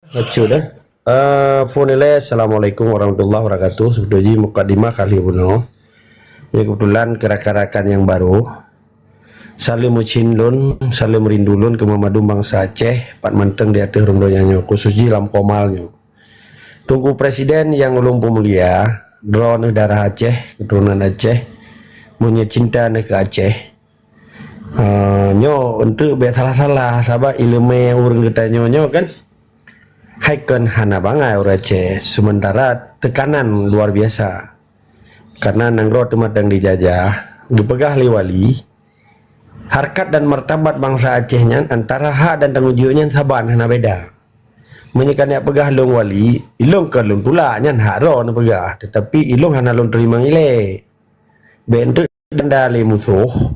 Sudah. Assalamualaikum warahmatullahi wabarakatuh. Sudah ji mukadimah kali buno. Ya kebetulan kerakan yang baru. Salim ucinlun, salim rindulun ke Mamadum bangsa Aceh, Pat Menteng di atas rondonya khusus ji lam komalnya. Tunggu presiden yang ulung pemulia, drone darah Aceh, keturunan Aceh, punya cinta ke Aceh. Nyo untuk biar salah-salah, sahabat ilmu yang urang kita nyo kan. Haikan hana bangai orang Aceh, sementara tekanan luar biasa karena nanggro temat yang dijajah dipegah liwali harkat dan martabat bangsa Acehnya antara hak dan tanggung jawabnya saban hana beda menyekan yang pegah long wali ilong ke long pula nyan hak ro na pegah tetapi ilong hana long terima ngile bentuk danda le musuh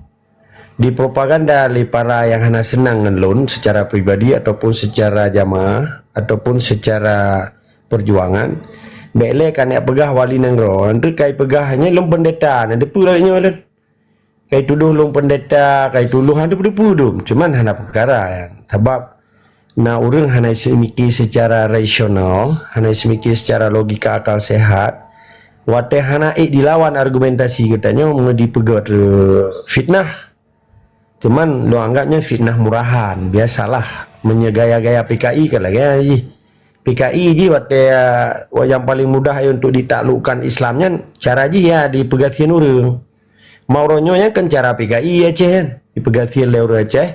di propaganda le para yang hana senang ngelon secara pribadi ataupun secara jamaah ataupun secara perjuangan bele kan ya pegah wali nanggro nanti kai pegahnya long pendeta nanti pulanya lon kai tuduh long pendeta kai tuduh ada pudum cuman hana perkara ya sebab na urang hana semiki secara rasional hana semiki secara logika akal sehat wate hana dilawan argumentasi katanya mengedi pegat fitnah cuman lo anggapnya fitnah murahan biasalah menyegaya-gaya PKI kan lagi PKI ji yang paling mudah untuk ditaklukkan Islamnya cara ji ya dipegatian urang mauronyonya kan cara PKI Aceh kan dipegatian le urang Aceh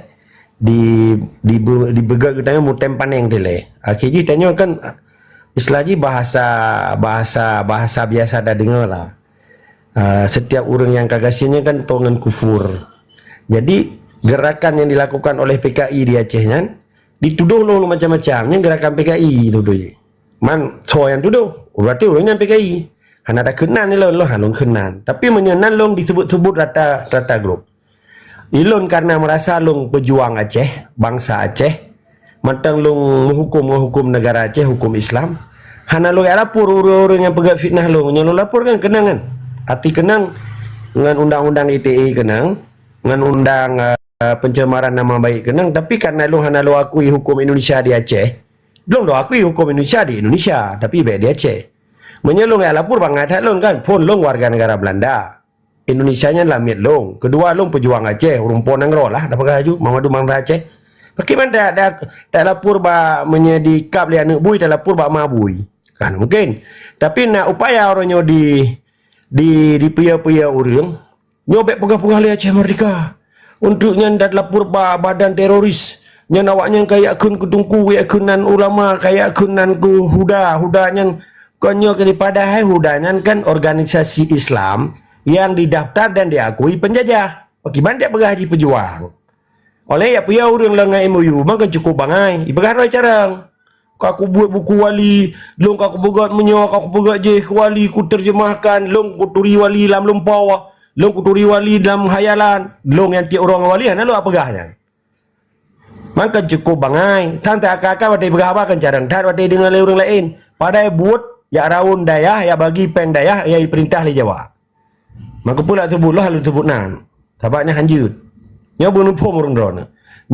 dibegat katanya mutem paneng dele akhirnya tanya kan istilah ji bahasa biasa dah dengar lah setiap orang yang kagasinya kan tongan kufur jadi gerakan yang dilakukan oleh PKI di Acehnya dituduh lo macam-macamnya gerakan PKI tuduh man so yang tuduh berarti orangnya PKI hana ada kenan ni lo hanung kenan tapi menyenan lo disebut-sebut rata grup ilon karena merasa lo pejuang Aceh bangsa Aceh mantang lo menghukum negara Aceh hukum Islam hana lo lapor orang yang pegat fitnah lo lo lapor kan kenangan arti kenang dengan undang-undang ITE kenang dengan undang pencemaran nama baik kenang tapi karena lo hana lo akui hukum Indonesia di Aceh lo akui hukum Indonesia di Indonesia tapi baik di Aceh menyelong ya lapor banget lo kan pun lo warga negara Belanda Indonesia nya lamit lo kedua lo pejuang Aceh rumpon nang lah dapat gaju Mamadou Mangsa Aceh bagaimana tak lapor ba menyedikap li anak bui tak lapor ba mabui kan mungkin tapi nak upaya orangnya di pia-pia urang nyobek pegah-pegah li Aceh Merdeka untuk nyandat lapor badan teroris yang awaknya kayak akun kudungku akunan ulama kayak akunan ku huda yang konyo daripada hudanya kan organisasi Islam yang didaftar dan diakui penjajah bagaimana dia pegah haji pejuang oleh ya punya orang lengai MOU maka cukup bangai ibarat carang aku buat buku wali long aku buat menyo aku buat je wali ku terjemahkan long ku turi wali lam lumpawa long kuturi wali dalam hayalan long yang tiap orang wali ana lo apa gahnya maka cukup bangai tante akak-akak wadai berapa kan carang tar wadai dengan orang lain padai buat ya raun dayah ya bagi peng dayah ya perintah li Jawa maka pula sebutlah halu sebutnan sabaknya hanjut nyo bunuh pom orang drone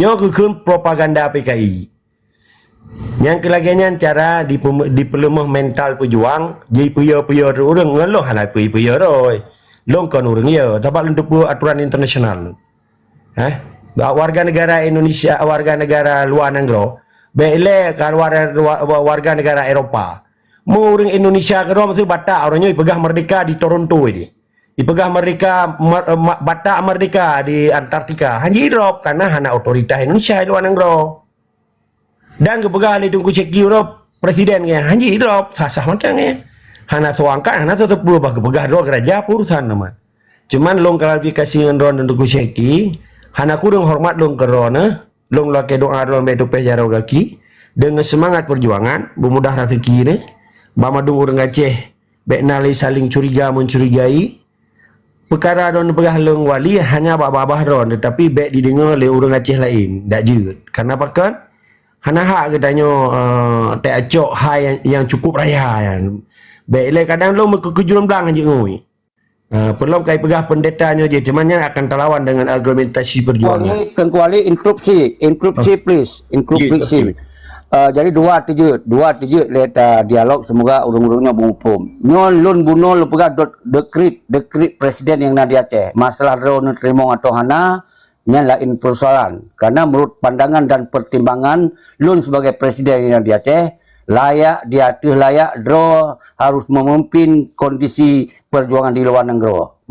nyo kekeun propaganda PKI yang kelagiannya cara dipelemah mental pejuang jadi puya-puya orang ngeloh halai puya-puya roy long kan orang ya tapi untuk aturan internasional warga negara Indonesia warga negara luar nanggro bele kan warga negara Eropa mau orang Indonesia ke rumah tu batak orangnya dipegah merdeka di Toronto ini dipegah merdeka batak merdeka di Antartika hanya drop karena hanya otoritas Indonesia luar nanggro dan kepegah di tunggu ceki Europe presidennya hanya drop sah-sah macamnya hana soangkan hana tetap berubah kepegah doa kerajaan urusan nama cuman long klarifikasi dengan ron untuk kuseki hana kurang hormat long ke ron long lake doa ron betu pejaro gaki dengan semangat perjuangan bermudah rezeki ni Mamadou orang Aceh bek nali saling curiga mencurigai perkara ron pegah long wali hanya babah ron tetapi bek didengar oleh orang Aceh lain dak jeut karena pakan hana hak katanya tak acok hak yang cukup raya yang baiklah kadang lo kekejuan belang aja ngoi. Perlu kai pegah pendetanya je cuman akan terlawan dengan argumentasi perjuangan. Kuali interupsi please. Interupsi. Jadi dua tujuh let dialog semoga urung-urungnya menghukum. Nyon lun bunuh lu pega dekrit presiden yang nadia Aceh. Masalah ro nerimo atau hana nya lain persoalan. Karena menurut pandangan dan pertimbangan lun sebagai presiden yang nadia Aceh layak layak dro harus memimpin kondisi perjuangan di luar negeri,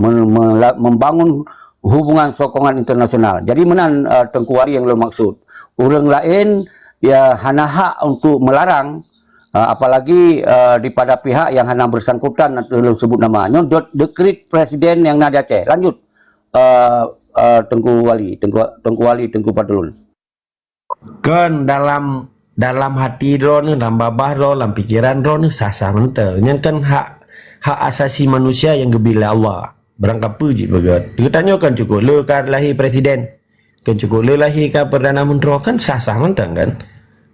membangun hubungan sokongan internasional. Jadi menan Tengku Wali yang lo maksud. Orang lain ya hana hak untuk melarang, apalagi daripada pihak yang hana bersangkutan atau sebut namanya dekrit presiden yang nadia Aceh. Lanjut Tengku Fadlun. Kan dalam hati ro ni, dalam babah ro, dalam pikiran ro ni sah-sah mentah. Yang kan hak asasi manusia yang gebila Allah. Berangkap puji begat. Dia tanya kan cukup le kan lahir presiden. Kan cukup le lahir kan perdana menteri kan sah-sah mentah kan.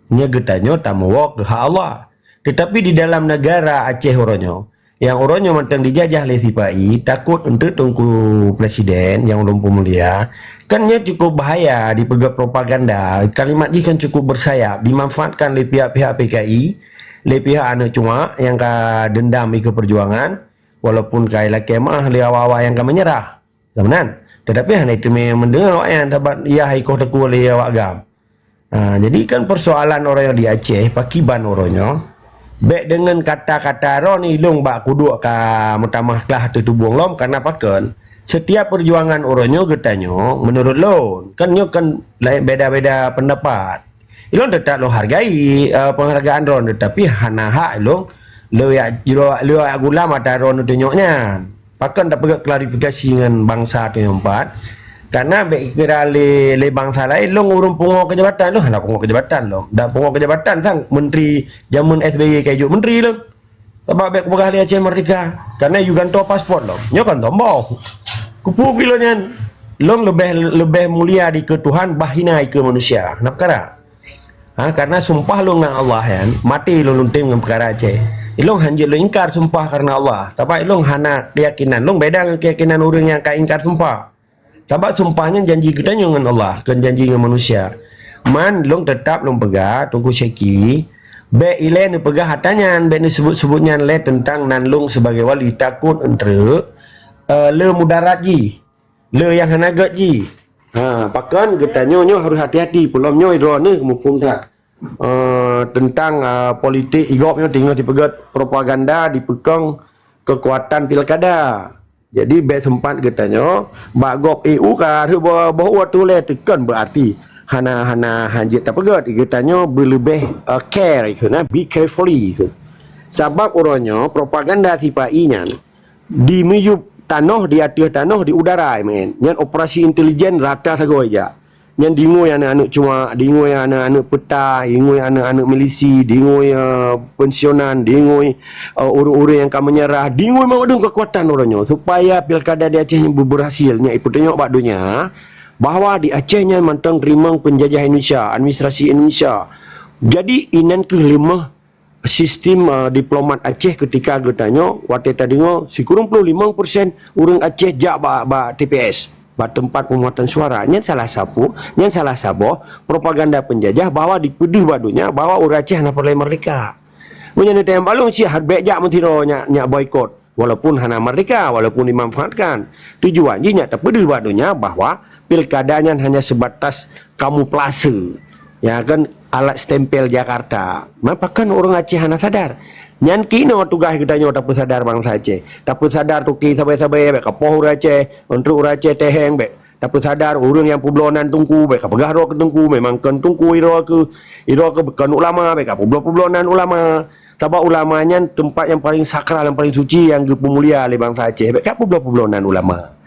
Nya getanya tamu ke hak Allah. Tetapi di dalam negara Aceh oronyo, yang oronyo mentang dijajah oleh Sipai, takut untuk tunggu presiden yang ulun mulia, kan nya cukup bahaya dipegang propaganda. Kalimat ini kan cukup bersayap, dimanfaatkan oleh pihak-pihak PKI, oleh pihak anak cuma yang ka dendam ke perjuangan, walaupun kailah kemah oleh awak-awak yang ka menyerah. Kemudian, tetapi hanya itu mendengar yang tabat ia haikoh teku oleh awak gam. Jadi kan persoalan orang yang di Aceh pakiban orangnya baik dengan kata-kata ron ilung bak kuduk ka mutamah kelah tu buang lom karena pakan setiap perjuangan orangnya getanya menurut lon kan nyo kan beda-beda pendapat ilong tetap lo hargai penghargaan ron tetapi hana hak ilong lo ya gula mata ron tu nyoknya pakan dapat klarifikasi dengan bangsa tu yang empat. Karena baik kira le bangsa lain long urung pungo kejabatan lo, hendak pungo kejabatan lo. Dak pungo kejabatan sang menteri zaman SBY kayak menteri lo. Sebab baik pegah Aceh Merdeka. Karena you ganto paspor lo. Nyo kan tombol. Kupu filonyan long lebih mulia di ke Tuhan bahina ke manusia. Kenapa kara? Karena sumpah lo dengan Allah kan, mati lo luntim dengan perkara Aceh. Ilong hanjir lo ingkar sumpah karena Allah. Tapi ilong hana keyakinan. Long beda dengan keyakinan orang yang ka ingkar sumpah. Sebab sumpahnya janji kita dengan Allah, kan janji dengan manusia. Man long tetap long pegah tunggu syeki. Be ile ni pegah hatanya, be ni sebut-sebutnya le tentang nan long sebagai wali takut entre le mudarat ji. Le yang hanagat ji. Pakan kita nyo harus hati-hati belum nyo idro ni mumpung tak. Tentang politik igop nyo tinggal dipegat propaganda dipegang kekuatan pilkada. Jadi be sempat katanya bagop EU ka bahawa tu le tekan berarti hana hanjit tak pegat katanya berlebih care ikuna be carefully ikut. Sebab orangnya propaganda Sipai nya di miyup tanah di atas tanah di udara men. Nyan operasi intelijen rata sagoi aja. Nyan dingoi anak-anak cuma dingoi anak-anak peta, dingoi anak-anak milisi, dingoi pensiunan, dingoi orang-orang yang akan menyerah, dingoi mengandung kekuatan orangnya supaya pilkada di Aceh yang berhasilnya ipu tengok bakdunya bahawa di Acehnya mantang rimang penjajah Indonesia, administrasi Indonesia. Jadi inan kelima sistem diplomat Aceh ketika getanya waktu tadi si kurang 55% orang Aceh jak ba TPS. Tempat pemuatan suara nyan salah sabo propaganda penjajah bahwa dipedih badunya bahwa orang Aceh nak perlu merdeka. Menyana tayang balung si harbe jak mentiro nya boikot walaupun hana merdeka walaupun dimanfaatkan. Tujuan ji nya terpedih badunya bahwa pilkadanya hanya sebatas kamuflase. Ya kan alat stempel Jakarta. Maka kan orang Aceh hana sadar. Nyan kino tugas kita nyo tak sadar bangsa Aceh. Tak sadar tuki sabai-sabai bek kapoh ura Aceh, untuk ura Aceh teheng bek. Tak sadar urang yang publonan tungku bek kapegah ro ke tungku memang kan tungku iro ke bukan ulama bek publonan ulama. Sebab ulamanya tempat yang paling sakral yang paling suci yang pemulia oleh bangsa Aceh bek publonan ulama.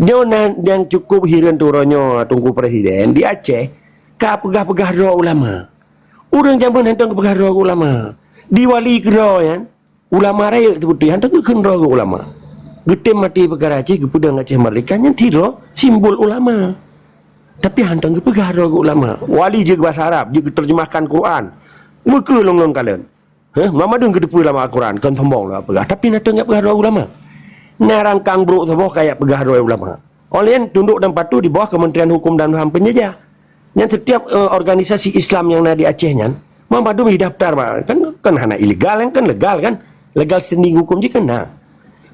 Nyonan yang cukup hiran turonyo tungku presiden di Aceh ka pegah-pegah ro ulama. Urang jaman hentang pegah ro ulama. Di wali kera ya ulama raya seperti hantar ke kendra ke ulama getem mati perkara Aceh ke pedang Aceh Merdeka yang tidak simbol ulama tapi hantar ke perkara ke ulama wali je bahasa Arab je terjemahkan Quran muka long kalian Muhammadun ke depan ulama Quran kan sombong lah pegah tapi nak tengok perkara ulama narang kang bro sebuah kayak perkara ulama oleh tunduk dan patuh di bawah Kementerian Hukum dan HAM penjajah yang setiap organisasi Islam yang ada di Aceh Mambadu daftar ba kan hana ilegal kan legal kan. Legal sendiri hukum je kena.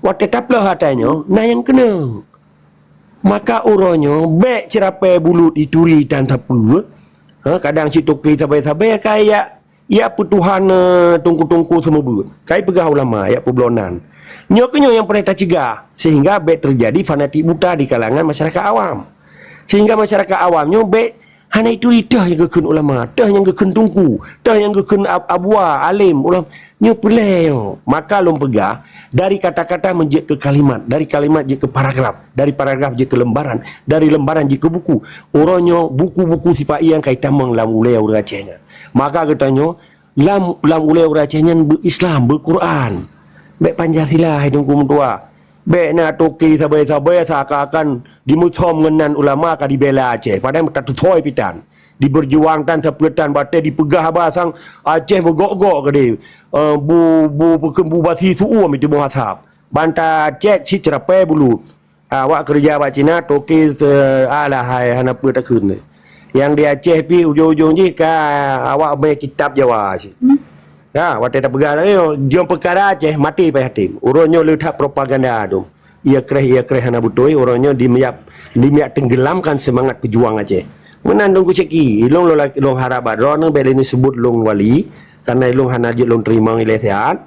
Wa tetaplah hatanya nah yang kena. Maka uronyo bek cerapai bulut ituri dan tapu. Kadang citoki tabai-tabai kayak ya putuhan tungku-tungku semua bulut. Kayak pegah ulama ya peblonan. Nyokenyo yang pernah cegah sehingga bek terjadi fanatik buta di kalangan masyarakat awam. Sehingga masyarakat awamnya bek hana itu dah yang kekun ulama, dah yang kekun tungku, dah yang kekun abua, alim, ulama. Nyo peleo. Maka lom pegah dari kata-kata menjadi ke kalimat, dari kalimat je ke paragraf, dari paragraf je ke lembaran, dari lembaran je ke buku. Oronyo buku-buku sifat yang kaitan lam ulai uracenya. Maka katanya lam ulai uracenya berislam, berquran. Bek Pancasila hidung kum tua. Bek na toki sabai-sabai seakan-akan dimutom ngenan ulama ka dibela Aceh. Padahal tak tutoi pitan. Diberjuangkan sepetan batai dipegah basang Aceh bergok-gok ke dia. Bu basi su'u itu muhasab. Banta cek si cerapai bulu. Awak kerja buat Cina toki alah hai hana apa tak kun. Yang di Aceh pi ujung-ujung je ka awak main kitab Jawa. Ya, waktu tak pegang dia perkara Aceh mati pai hatim. Uronyo letak propaganda tu. Ia kereh hana butoi uronyo dimiap tenggelamkan semangat pejuang Aceh. Menan dong kuceki, long harap ron bel ini sebut long wali karena long hana je long terima ilai sehat.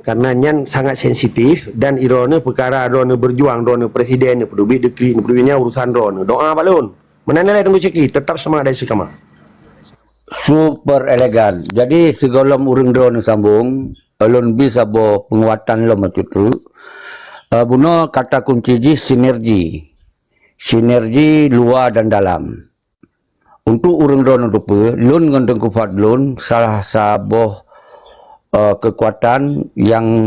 Karena nyan sangat sensitif dan irone perkara rone berjuang rone presiden peduli dekri pedulnya urusan rone. Doa balun. Menan nilai dong kuceki tetap semangat dari sekama. Super elegan. Jadi segala urang drone sambung, alun bisa bo penguatan lo macam buno kata kunci ji sinergi. Sinergi luar dan dalam. Untuk urang drone rupa, lun ngandung kufat lun salah sabuh kekuatan yang